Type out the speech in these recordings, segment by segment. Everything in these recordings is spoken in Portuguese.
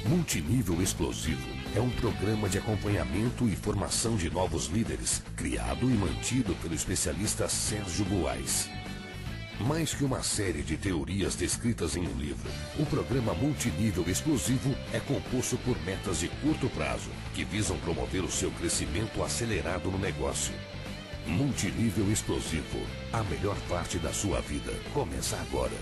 Multinível Explosivo é um programa de acompanhamento e formação de novos líderes, criado e mantido pelo especialista Sérgio Buarez. Mais que uma série de teorias descritas em um livro, o programa Multinível Explosivo é composto por metas de curto prazo, que visam promover o seu crescimento acelerado no negócio. Multinível Explosivo, a melhor parte da sua vida, começa agora.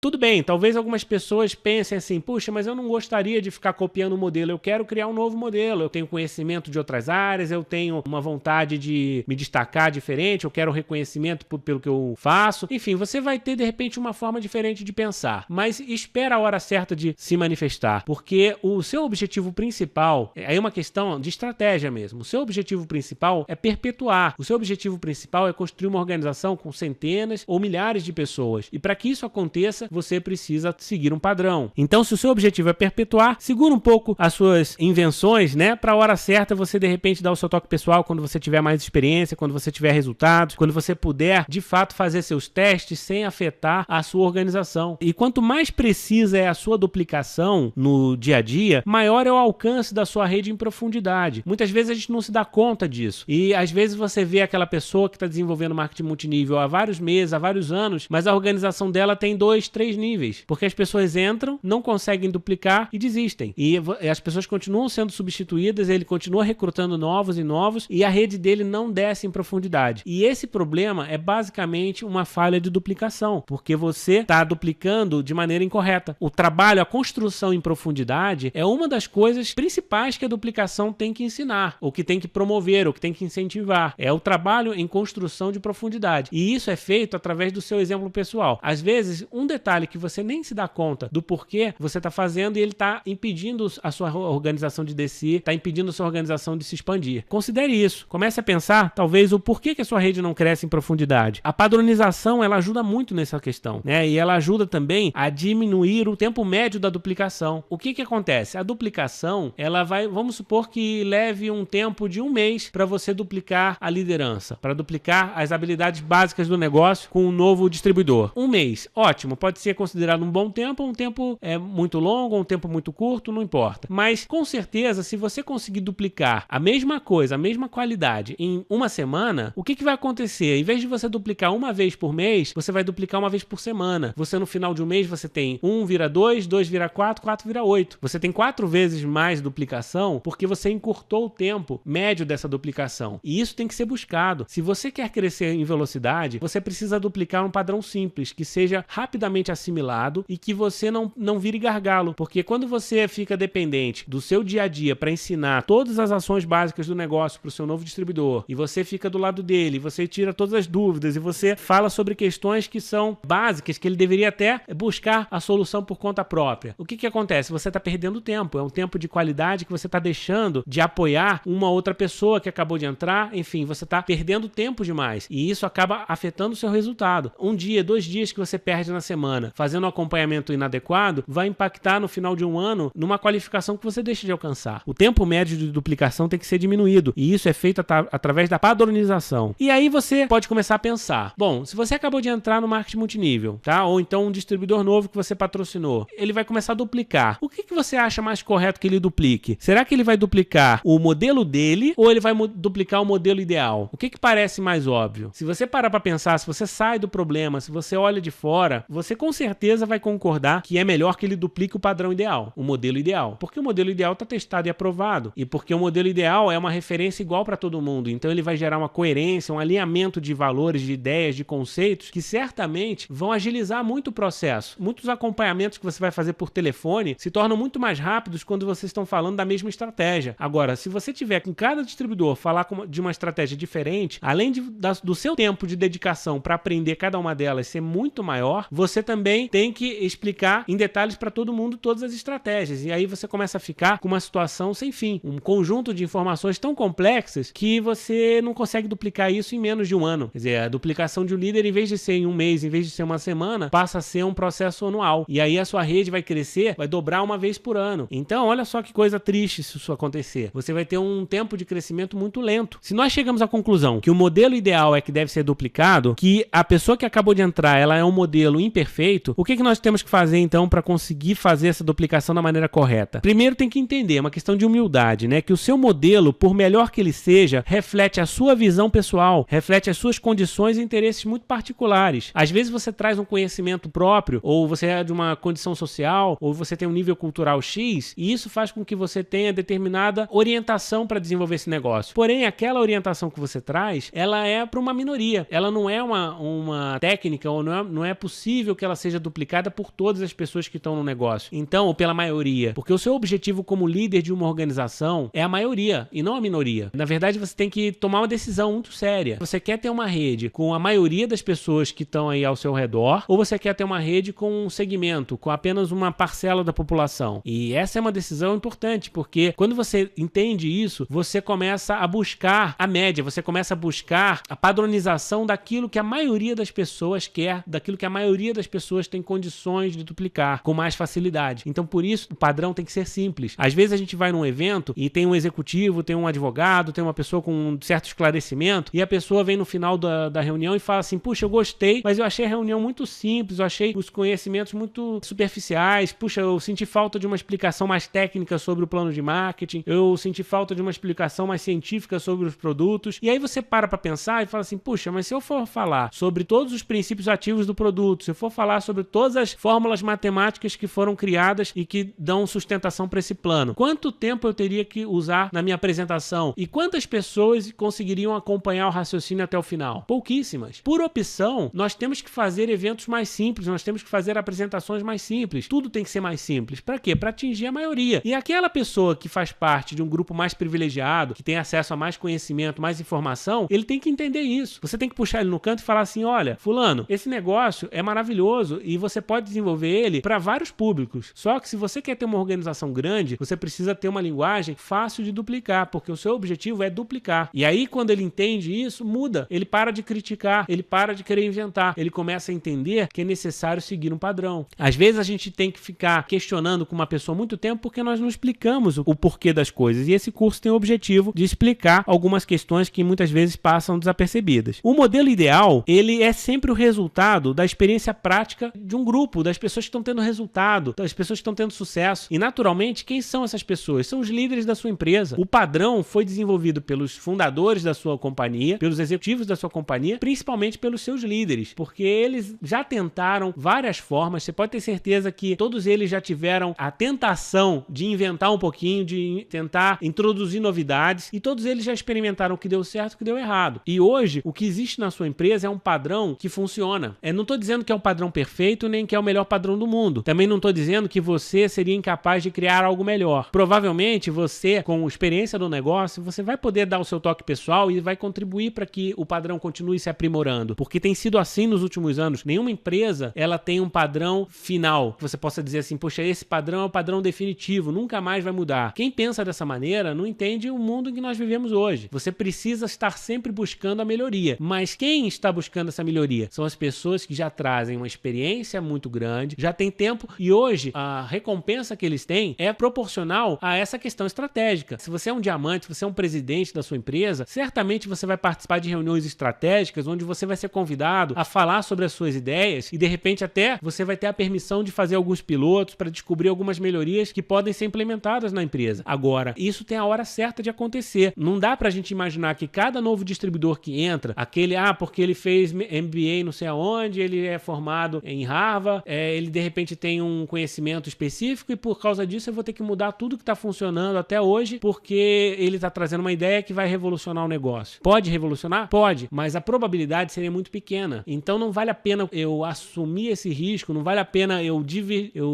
Tudo bem, talvez algumas pessoas pensem assim, puxa, mas eu não gostaria de ficar copiando o modelo, eu quero criar um novo modelo, eu tenho conhecimento de outras áreas, eu tenho uma vontade de me destacar diferente, eu quero reconhecimento pelo que eu faço. Enfim, você vai ter de repente uma forma diferente de pensar, mas espera a hora certa de se manifestar, porque o seu objetivo principal, aí é uma questão de estratégia mesmo, o seu objetivo principal é perpetuar, o seu objetivo principal é construir uma organização com centenas ou milhares de pessoas, e para que isso aconteça, você precisa seguir um padrão. Então, se o seu objetivo é perpetuar, segura um pouco as suas invenções, né? Para a hora certa, você de repente dá o seu toque pessoal quando você tiver mais experiência, quando você tiver resultados, quando você puder, de fato, fazer seus testes sem afetar a sua organização. E quanto mais precisa é a sua duplicação no dia a dia, maior é o alcance da sua rede em profundidade. Muitas vezes a gente não se dá conta disso. E às vezes você vê aquela pessoa que está desenvolvendo marketing multinível há vários meses, há vários anos, mas a organização dela tem 2, 3 níveis, porque as pessoas entram, não conseguem duplicar e desistem. E as pessoas continuam sendo substituídas, ele continua recrutando novos e novos e a rede dele não desce em profundidade. E esse problema é basicamente uma falha de duplicação, porque você está duplicando de maneira incorreta. O trabalho, a construção em profundidade é uma das coisas principais que a duplicação tem que ensinar, ou que tem que promover, ou que tem que incentivar. É o trabalho em construção de profundidade. E isso é feito através do seu exemplo pessoal. Às vezes, um detalhe que você nem se dá conta do porquê você está fazendo e ele está impedindo a sua organização de descer, está impedindo a sua organização de se expandir. Considere isso. Comece a pensar, talvez, o porquê que a sua rede não cresce em profundidade. A padronização, ela ajuda muito nessa questão, né? E ela ajuda também a diminuir o tempo médio da duplicação. O que acontece? A duplicação, ela vai, vamos supor que leve um tempo de 1 mês para você duplicar a liderança, para duplicar as habilidades básicas do negócio com um novo distribuidor. 1 mês, ótimo, pode ser considerado um bom tempo, um tempo muito longo, um tempo muito curto, não importa. Mas, com certeza, se você conseguir duplicar a mesma coisa, a mesma qualidade em 1 semana, o que vai acontecer? Em vez de você duplicar 1 vez por mês, você vai duplicar 1 vez por semana. Você, no final de um mês, você tem 1 vira 2, 2 vira 4, 4 vira 8. Você tem 4 vezes mais duplicação porque você encurtou o tempo médio dessa duplicação. E isso tem que ser buscado. Se você quer crescer em velocidade, você precisa duplicar um padrão simples, que seja rapidamente assimilado e que você não vire gargalo, porque quando você fica dependente do seu dia a dia para ensinar todas as ações básicas do negócio para o seu novo distribuidor e você fica do lado dele, você tira todas as dúvidas e você fala sobre questões que são básicas, que ele deveria até buscar a solução por conta própria. O que acontece? Você está perdendo tempo, é um tempo de qualidade que você está deixando de apoiar uma outra pessoa que acabou de entrar, enfim, você está perdendo tempo demais e isso acaba afetando o seu resultado. 1 dia, 2 dias que você perde na semana fazendo um acompanhamento inadequado, vai impactar no final de um ano numa qualificação que você deixa de alcançar. O tempo médio de duplicação tem que ser diminuído, e isso é feito através da padronização. E aí você pode começar a pensar, bom, se você acabou de entrar no marketing multinível, tá? Ou então um distribuidor novo que você patrocinou, ele vai começar a duplicar. O que você acha mais correto que ele duplique? Será que ele vai duplicar o modelo dele, ou ele vai duplicar o modelo ideal? O que parece mais óbvio? Se você parar para pensar, se você sai do problema, se você olha de fora, você com certeza vai concordar que é melhor que ele duplique o padrão ideal, o modelo ideal. Porque o modelo ideal está testado e aprovado. E porque o modelo ideal é uma referência igual para todo mundo. Então ele vai gerar uma coerência, um alinhamento de valores, de ideias, de conceitos que certamente vão agilizar muito o processo. Muitos acompanhamentos que você vai fazer por telefone se tornam muito mais rápidos quando vocês estão falando da mesma estratégia. Agora, se você tiver com cada distribuidor falar de uma estratégia diferente, além do seu tempo de dedicação para aprender cada uma delas ser muito maior, você também também tem que explicar em detalhes para todo mundo todas as estratégias. E aí você começa a ficar com uma situação sem fim, um conjunto de informações tão complexas que você não consegue duplicar isso em menos de um ano. Quer dizer, a duplicação de um líder, em vez de ser em um mês, em vez de ser uma semana, passa a ser um processo anual. E aí a sua rede vai crescer, vai dobrar uma vez por ano. Então, olha só que coisa triste se isso acontecer. Você vai ter um tempo de crescimento muito lento. Se nós chegamos à conclusão que o modelo ideal é que deve ser duplicado, que a pessoa que acabou de entrar, ela é um modelo imperfeito, o que nós temos que fazer então para conseguir fazer essa duplicação da maneira correta? Primeiro tem que entender, é uma questão de humildade, né? Que o seu modelo, por melhor que ele seja, reflete a sua visão pessoal, reflete as suas condições e interesses muito particulares. Às vezes você traz um conhecimento próprio, ou você é de uma condição social, ou você tem um nível cultural X, e isso faz com que você tenha determinada orientação para desenvolver esse negócio. Porém, aquela orientação que você traz, ela é para uma minoria. Ela não é uma técnica, ou não é possível que ela seja duplicada por todas as pessoas que estão no negócio. Então, ou pela maioria. Porque o seu objetivo como líder de uma organização é a maioria, e não a minoria. Na verdade, você tem que tomar uma decisão muito séria. Você quer ter uma rede com a maioria das pessoas que estão aí ao seu redor, ou você quer ter uma rede com um segmento, com apenas uma parcela da população? E essa é uma decisão importante, porque quando você entende isso, você começa a buscar a média, você começa a buscar a padronização daquilo que a maioria das pessoas quer, daquilo que a maioria das pessoas tem condições de duplicar com mais facilidade. Então, por isso, o padrão tem que ser simples. Às vezes a gente vai num evento e tem um executivo, tem um advogado, tem uma pessoa com um certo esclarecimento, e a pessoa vem no final da reunião e fala assim: puxa, eu gostei, mas eu achei a reunião muito simples, eu achei os conhecimentos muito superficiais, puxa, eu senti falta de uma explicação mais técnica sobre o plano de marketing, eu senti falta de uma explicação mais científica sobre os produtos. E aí você para pensar e fala assim: puxa, mas se eu for falar sobre todos os princípios ativos do produto, se eu for falar sobre todas as fórmulas matemáticas que foram criadas e que dão sustentação para esse plano, quanto tempo eu teria que usar na minha apresentação? E quantas pessoas conseguiriam acompanhar o raciocínio até o final? Pouquíssimas. Por opção, nós temos que fazer eventos mais simples, nós temos que fazer apresentações mais simples. Tudo tem que ser mais simples. Para quê? Para atingir a maioria. E aquela pessoa que faz parte de um grupo mais privilegiado, que tem acesso a mais conhecimento, mais informação, ele tem que entender isso. Você tem que puxar ele no canto e falar assim: olha, fulano, esse negócio é maravilhoso e você pode desenvolver ele para vários públicos. Só que se você quer ter uma organização grande, você precisa ter uma linguagem fácil de duplicar, porque o seu objetivo é duplicar. E aí, quando ele entende isso, muda. Ele para de criticar, ele para de querer inventar, ele começa a entender que é necessário seguir um padrão. Às vezes a gente tem que ficar questionando com uma pessoa muito tempo porque nós não explicamos o porquê das coisas. E esse curso tem o objetivo de explicar algumas questões que muitas vezes passam desapercebidas. O modelo ideal, ele é sempre o resultado da experiência prática de um grupo, das pessoas que estão tendo resultado, das pessoas que estão tendo sucesso. E naturalmente, quem são essas pessoas? São os líderes da sua empresa. O padrão foi desenvolvido pelos fundadores da sua companhia, pelos executivos da sua companhia, principalmente pelos seus líderes, porque eles já tentaram várias formas. Você pode ter certeza que todos eles já tiveram a tentação de inventar um pouquinho, de tentar introduzir novidades, e todos eles já experimentaram o que deu certo e o que deu errado. E hoje, o que existe na sua empresa é um padrão que funciona. Eu não estou dizendo que é um padrão perfeito, nem que é o melhor padrão do mundo. Também não estou dizendo que você seria incapaz de criar algo melhor. Provavelmente você, com experiência do negócio, você vai poder dar o seu toque pessoal e vai contribuir para que o padrão continue se aprimorando, porque tem sido assim nos últimos anos. Nenhuma empresa, ela tem um padrão final, que você possa dizer assim: poxa, esse padrão é o padrão definitivo, nunca mais vai mudar. Quem pensa dessa maneira não entende o mundo em que nós vivemos hoje. Você precisa estar sempre buscando a melhoria, mas quem está buscando essa melhoria? São as pessoas que já trazem uma experiência muito grande, já tem tempo, e hoje a recompensa que eles têm é proporcional a essa questão estratégica. Se você é um diamante, se você é um presidente da sua empresa, certamente você vai participar de reuniões estratégicas onde você vai ser convidado a falar sobre as suas ideias e de repente até você vai ter a permissão de fazer alguns pilotos para descobrir algumas melhorias que podem ser implementadas na empresa. Agora, isso tem a hora certa de acontecer. Não dá pra gente imaginar que cada novo distribuidor que entra, aquele, porque ele fez MBA não sei aonde, ele é formado em Harvard, ele de repente tem um conhecimento específico e por causa disso eu vou ter que mudar tudo que está funcionando até hoje porque ele está trazendo uma ideia que vai revolucionar o negócio. Pode revolucionar? Pode, mas a probabilidade seria muito pequena. Então não vale a pena eu assumir esse risco, não vale a pena eu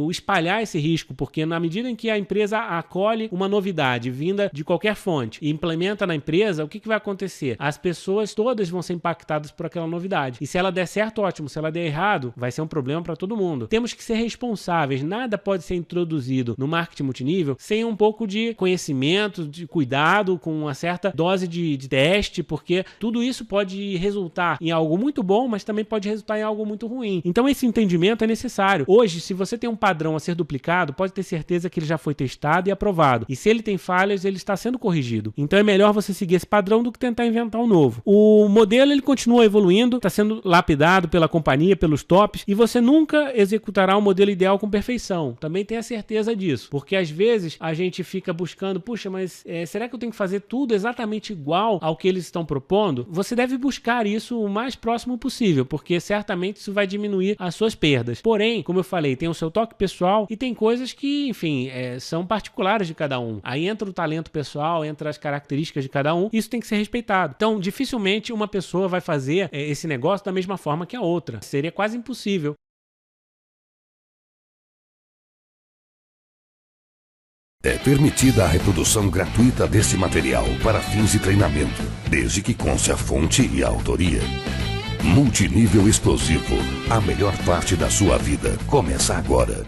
espalhar esse risco, porque na medida em que a empresa acolhe uma novidade vinda de qualquer fonte e implementa na empresa, o que vai acontecer? As pessoas todas vão ser impactadas por aquela novidade. E se ela der certo, ótimo. Se ela der errado, vai vai ser um problema para todo mundo. Temos que ser responsáveis, nada pode ser introduzido no marketing multinível sem um pouco de conhecimento, de cuidado, com uma certa dose de teste, porque tudo isso pode resultar em algo muito bom, mas também pode resultar em algo muito ruim. Então esse entendimento é necessário. Hoje, se você tem um padrão a ser duplicado, pode ter certeza que ele já foi testado e aprovado. E se ele tem falhas, ele está sendo corrigido. Então é melhor você seguir esse padrão do que tentar inventar um novo. O modelo ele continua evoluindo, está sendo lapidado pela companhia, pelos tops, e você nunca executará o modelo ideal com perfeição. Também tenha certeza disso, porque às vezes a gente fica buscando, puxa, mas será que eu tenho que fazer tudo exatamente igual ao que eles estão propondo? Você deve buscar isso o mais próximo possível, porque certamente isso vai diminuir as suas perdas. Porém, como eu falei, tem o seu toque pessoal e tem coisas que, enfim, são particulares de cada um. Aí entra o talento pessoal, entra as características de cada um, isso tem que ser respeitado. Então, dificilmente uma pessoa vai fazer esse negócio da mesma forma que a outra. Seria quase impossível. É permitida a reprodução gratuita deste material para fins de treinamento, desde que conste a fonte e a autoria. Multinível Explosivo, a melhor parte da sua vida começa agora.